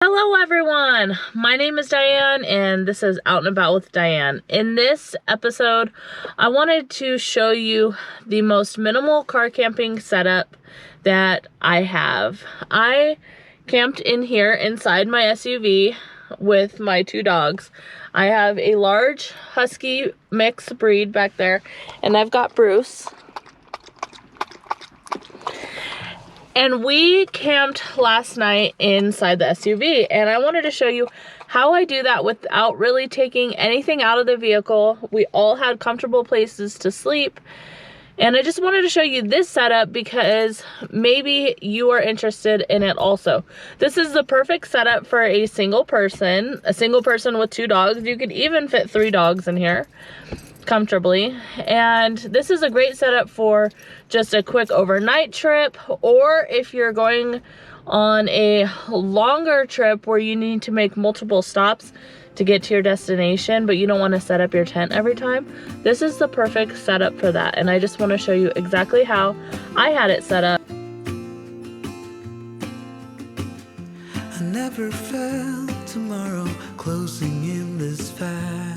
Hello everyone, my name is Diane and this is Out and About with Diane. In this episode, I wanted to show you the most minimal car camping setup that I have. I camped in here inside my SUV with my two dogs. I have a large husky mixed breed back there, and I've got Bruce. And we camped last night inside the SUV, and I wanted to show you how I do that without really taking anything out of the vehicle. We all had comfortable places to sleep, and I just wanted to show you this setup because maybe you are interested in it also. This is the perfect setup for a single person with two dogs. You could even fit 3 dogs in here comfortably, and this is a great setup for just a quick overnight trip, or if you're going on a longer trip where you need to make multiple stops to get to your destination but you don't want to set up your tent every time. This is the perfect setup for that, and I just want to show you exactly how I had it set up. I never felt tomorrow closing in this fast.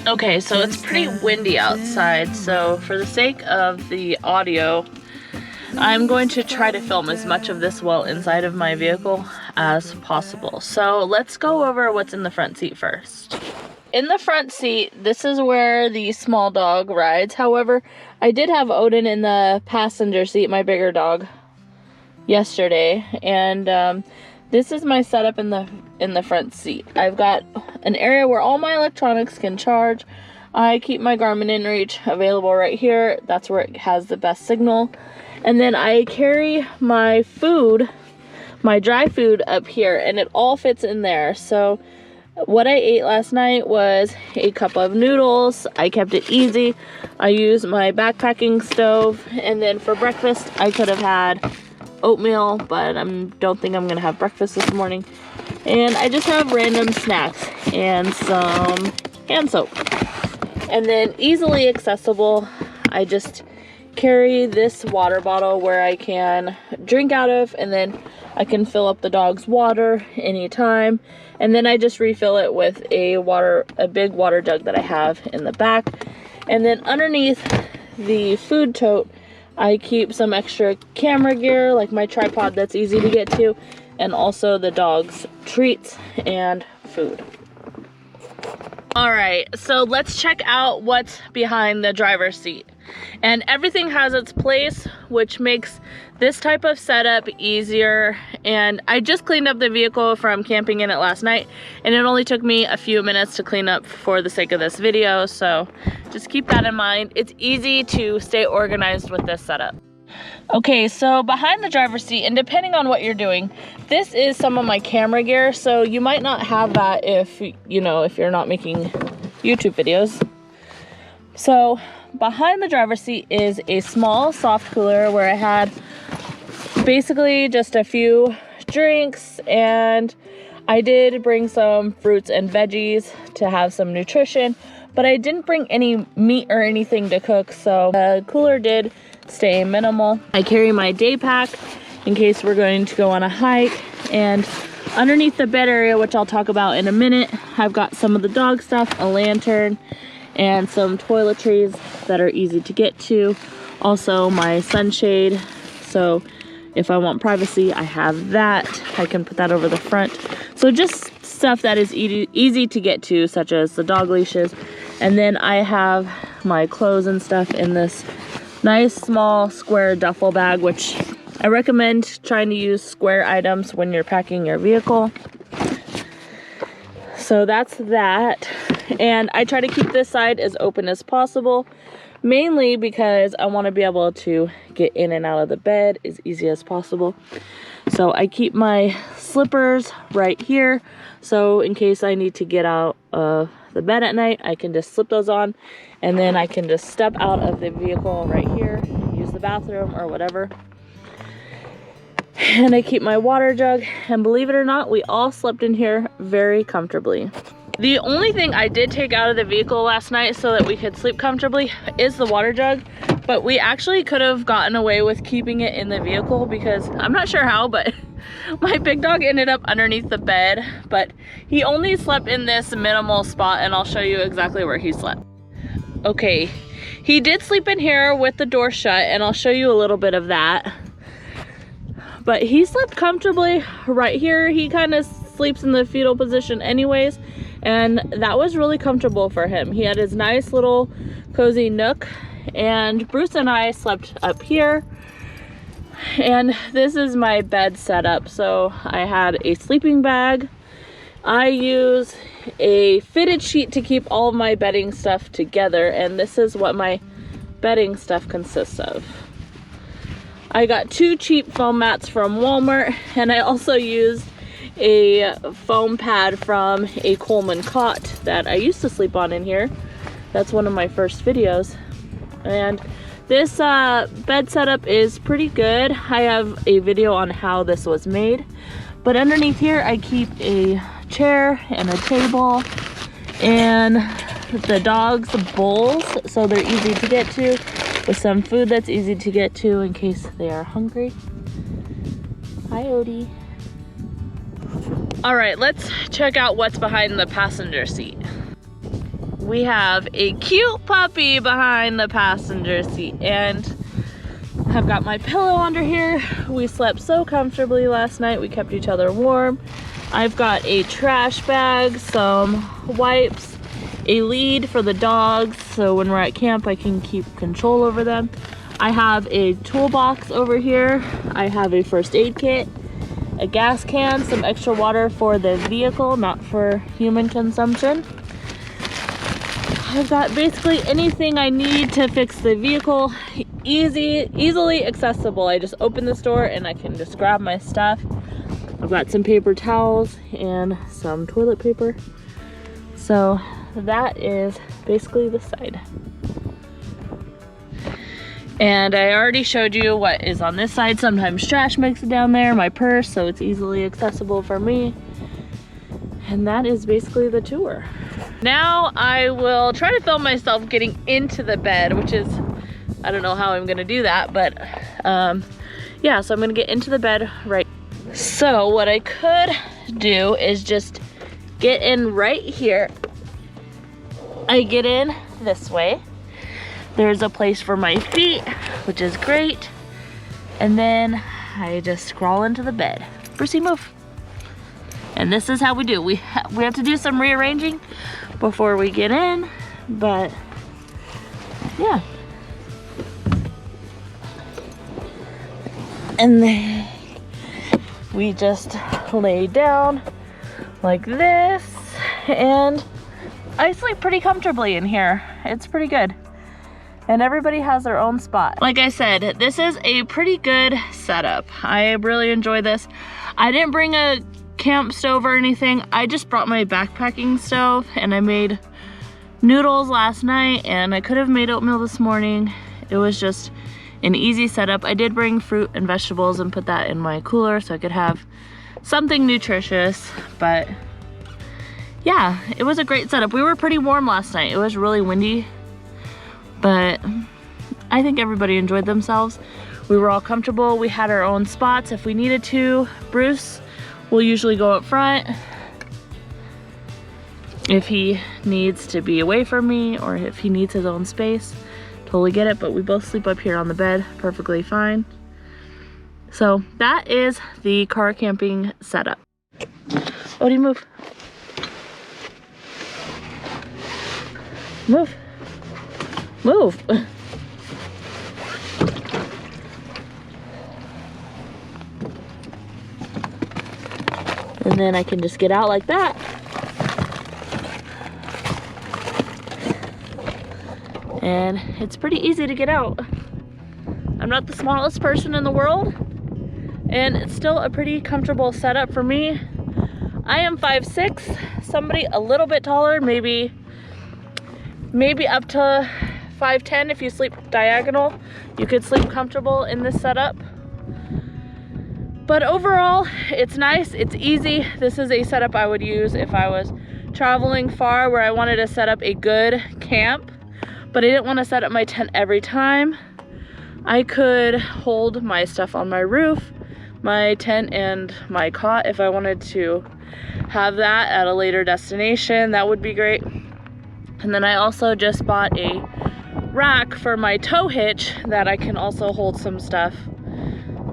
Okay, so it's pretty windy outside, so for the sake of the audio, I'm going to try to film as much of this while inside of my vehicle as possible. So let's go over what's in the front seat first. In the front seat, this is where the small dog rides. However, I did have Odin in the passenger seat, my bigger dog, yesterday, and this is my setup in the front seat. I've got an area where all my electronics can charge. I keep my Garmin inReach available right here. That's where it has the best signal. And then I carry my food, my dry food, up here, and it all fits in there. So what I ate last night was a cup of noodles. I kept it easy. I used my backpacking stove, and then for breakfast I could have had oatmeal, but I don't think I'm gonna have breakfast this morning. And I just have random snacks and some hand soap. And then easily accessible, I just carry this water bottle where I can drink out of, and then I can fill up the dog's water anytime. And then I just refill it with a big water jug that I have in the back. And then underneath the food tote, I keep some extra camera gear, like my tripod that's easy to get to, and also the dog's treats and food. Alright, so let's check out what's behind the driver's seat. And everything has its place, which makes this type of setup easier. And I just cleaned up the vehicle from camping in it last night, and it only took me a few minutes to clean up for the sake of this video, so just keep that in mind. It's easy to stay organized with this setup. Okay, so behind the driver's seat, and depending on what you're doing, this is some of my camera gear, so you might not have that if you're not making YouTube videos. So behind the driver's seat is a small soft cooler where I had basically just a few drinks, and I did bring some fruits and veggies to have some nutrition, but I didn't bring any meat or anything to cook, so the cooler did stay minimal. I carry my day pack in case we're going to go on a hike, and underneath the bed area, which I'll talk about in a minute, I've got some of the dog stuff, a lantern, and some toiletries that are easy to get to. Also my sunshade, so if I want privacy, I have that. I can put that over the front. So just stuff that is easy to get to, such as the dog leashes. And then I have my clothes and stuff in this nice small square duffel bag, which I recommend trying to use square items when you're packing your vehicle. So that's that. And I try to keep this side as open as possible, mainly because I want to be able to get in and out of the bed as easy as possible. So I keep my slippers right here, so in case I need to get out of the bed at night, I can just slip those on, and then I can just step out of the vehicle right here, use the bathroom or whatever. And I keep my water jug, and believe it or not, we all slept in here very comfortably. The only thing I did take out of the vehicle last night so that we could sleep comfortably is the water jug, but we actually could have gotten away with keeping it in the vehicle because I'm not sure how, but My big dog ended up underneath the bed, but he only slept in this minimal spot, and I'll show you exactly where he slept. Okay, he did sleep in here with the door shut, and I'll show you a little bit of that. But he slept comfortably right here. He kind of sleeps in the fetal position anyways, and that was really comfortable for him. He had his nice little cozy nook, and Bruce and I slept up here. And this is my bed setup. So I had a sleeping bag. I use a fitted sheet to keep all of my bedding stuff together, and this is what my bedding stuff consists of. I got 2 cheap foam mats from Walmart, and I also used a foam pad from a Coleman cot that I used to sleep on in here. That's one of my first videos. And this bed setup is pretty good. I have a video on how this was made. But underneath here I keep a chair and a table and the dogs' bowls, so they're easy to get to, with some food that's easy to get to in case they are hungry. Hi, Odie. All right, let's check out what's behind the passenger seat. We have a cute puppy behind the passenger seat, and I've got my pillow under here. We slept so comfortably last night. We kept each other warm. I've got a trash bag, some wipes, a lead for the dogs, so when we're at camp I can keep control over them. I have a toolbox over here. I have a first aid kit, a gas can, some extra water for the vehicle, not for human consumption. I've got basically anything I need to fix the vehicle. Easily accessible. I just open this door and I can just grab my stuff. I've got some paper towels and some toilet paper. So that is basically the side. And I already showed you what is on this side. Sometimes trash makes it down there, my purse, so it's easily accessible for me. And that is basically the tour. Now I will try to film myself getting into the bed, which is, I don't know how I'm gonna do that, but yeah, so I'm gonna get into the bed right. So what I could do is just get in right here. I get in this way. There's a place for my feet, which is great. And then I just crawl into the bed. Brucey, move. And this is how we do. We have to do some rearranging before we get in, but yeah. And then we just lay down like this, and I sleep pretty comfortably in here. It's pretty good. And everybody has their own spot. Like I said, this is a pretty good setup. I really enjoy this. I didn't bring a camp stove or anything. I just brought my backpacking stove, and I made noodles last night, and I could have made oatmeal this morning. It was just an easy setup. I did bring fruit and vegetables and put that in my cooler so I could have something nutritious, but yeah, it was a great setup. We were pretty warm last night. It was really windy, but I think everybody enjoyed themselves. We were all comfortable. We had our own spots if we needed to. Bruce will usually go up front if he needs to be away from me or if he needs his own space. Totally get it, but we both sleep up here on the bed perfectly fine. So that is the car camping setup. Odie, move. Move. Move. And then I can just get out like that. And it's pretty easy to get out. I'm not the smallest person in the world, and it's still a pretty comfortable setup for me. I am 5'6", somebody a little bit taller, maybe up to 5'10". If you sleep diagonal, you could sleep comfortable in this setup. But overall, it's nice, it's easy. This is a setup I would use if I was traveling far where I wanted to set up a good camp, but I didn't want to set up my tent every time. I could hold my stuff on my roof, my tent and my cot if I wanted to have that at a later destination. That would be great. And then I also just bought a rack for my tow hitch that I can also hold some stuff.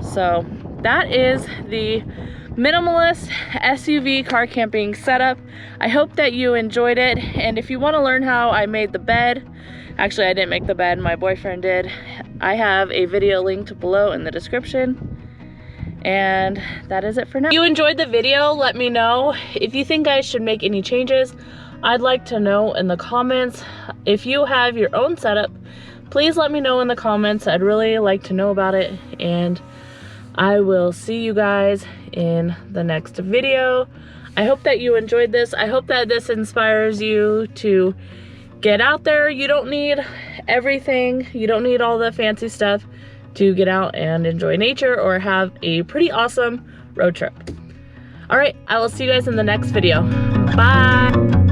So that is the Minimalist SUV car camping setup. I hope that you enjoyed it, and if you want to learn how I made the bed, actually I didn't make the bed, my boyfriend did, I have a video linked below in the description. And that is it for now. If you enjoyed the video, let me know. If you think I should make any changes, I'd like to know in the comments. If you have your own setup, please let me know in the comments. I'd really like to know about it, and I will see you guys in the next video. I hope that you enjoyed this. I hope that this inspires you to get out there. You don't need everything. You don't need all the fancy stuff to get out and enjoy nature or have a pretty awesome road trip. All right, I will see you guys in the next video. Bye.